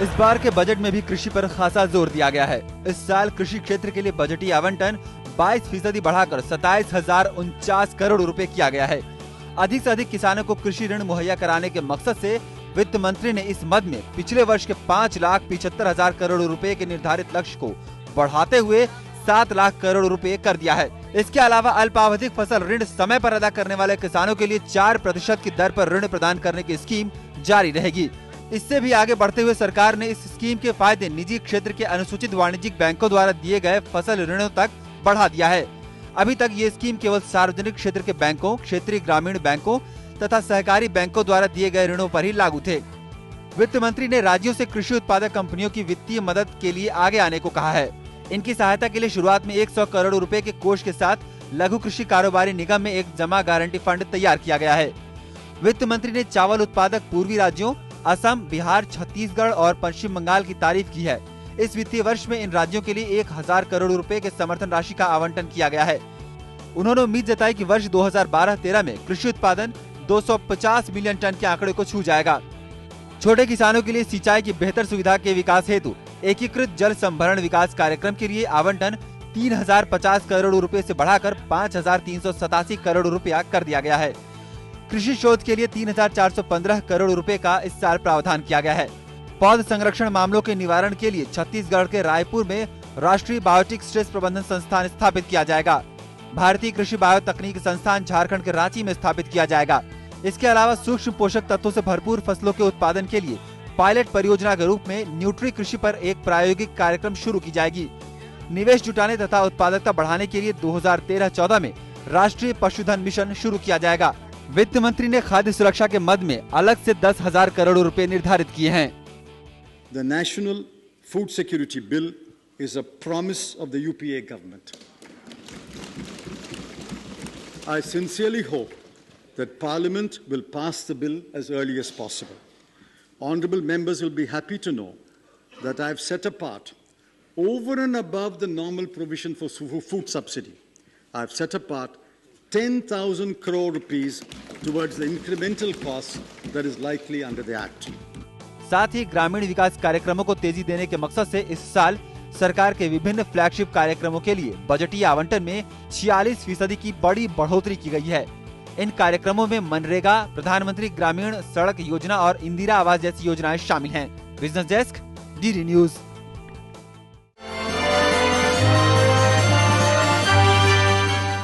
इस बार के बजट में भी कृषि पर खासा जोर दिया गया है। इस साल कृषि क्षेत्र के लिए बजटीय आवंटन 22% बढ़ाकर 27,049 करोड़ रुपए किया गया है। अधिक से अधिक किसानों को कृषि ऋण मुहैया कराने के मकसद से वित्त मंत्री ने इस मद में पिछले वर्ष के 5,75,000 करोड़ रुपए के निर्धारित लक्ष्य को बढ़ाते हुए 7 लाख करोड़ रुपए कर दिया है। इसके अलावा अल्पावधिक फसल ऋण समय पर अदा करने वाले किसानों के लिए 4% की दर पर ऋण प्रदान करने की स्कीम जारी रहेगी। इससे भी आगे बढ़ते हुए सरकार ने इस स्कीम के फायदे निजी क्षेत्र के अनुसूचित वाणिज्यिक बैंकों द्वारा दिए गए फसल ऋणों तक बढ़ा दिया है। अभी तक ये स्कीम केवल सार्वजनिक क्षेत्र के बैंकों, क्षेत्रीय ग्रामीण बैंकों तथा सहकारी बैंकों द्वारा दिए गए ऋणों पर ही लागू थे। वित्त मंत्री ने राज्यों से कृषि उत्पादक कंपनियों की वित्तीय मदद के लिए आगे आने को कहा है। इनकी सहायता के लिए शुरुआत में 100 करोड़ रुपए के कोष के साथ लघु कृषि कारोबारी निगम में एक जमा गारंटी फंड तैयार किया गया है। वित्त मंत्री ने चावल उत्पादक पूर्वी राज्यों असम, बिहार, छत्तीसगढ़ और पश्चिम बंगाल की तारीफ की है। इस वित्तीय वर्ष में इन राज्यों के लिए 1,000 करोड़ रुपए के समर्थन राशि का आवंटन किया गया है। उन्होंने उम्मीद जताई कि वर्ष 2012-13 में कृषि उत्पादन 250 मिलियन टन के आंकड़े को छू जाएगा। छोटे किसानों के लिए सिंचाई की बेहतर सुविधा के विकास हेतु एकीकृत जल संभरण विकास कार्यक्रम के लिए आवंटन 3,050 करोड़ रुपए से बढ़ाकर 5,387 करोड़ रुपया कर दिया गया है। कृषि शोध के लिए 3,415 करोड़ रुपए का इस साल प्रावधान किया गया है। पौध संरक्षण मामलों के निवारण के लिए छत्तीसगढ़ के रायपुर में राष्ट्रीय बायोटिक स्ट्रेस प्रबंधन संस्थान स्थापित किया जाएगा। भारतीय कृषि बायोतकनीक संस्थान झारखंड के रांची में स्थापित किया जाएगा। इसके अलावा सूक्ष्म पोषक तत्वों से भरपूर फसलों के उत्पादन के लिए पायलट परियोजना के रूप में न्यूट्री कृषि पर एक प्रायोगिक कार्यक्रम शुरू की जाएगी। निवेश जुटाने तथा उत्पादकता बढ़ाने के लिए 2013-14 में राष्ट्रीय पशुधन मिशन शुरू किया जाएगा। वित्त मंत्री ने खाद्य सुरक्षा के मद में अलग से 10,000 करोड़ रुपए निर्धारित किए हैं। The National Food Security Bill is a promise of the UPA government. I sincerely hope that Parliament will pass the bill as early as possible. Honourable members will be happy to know that I have set apart, over and above the normal provision for food subsidy, I have set apart 10,000 crore rupees towards the incremental cost that is likely under the Act. साथ ही ग्रामीण विकास कार्यक्रमों को तेजी देने के मकसद से इस साल सरकार के विभिन्न फ्लैगशिप कार्यक्रमों के लिए बजटीय आवंटन में 46% की बड़ी बढ़ोतरी की गई है। इन कार्यक्रमों में मनरेगा, प्रधानमंत्री ग्रामीण सड़क योजना और इंदिरा आवास जैसी योजनाएं शामिल हैं। Business desk, DD news.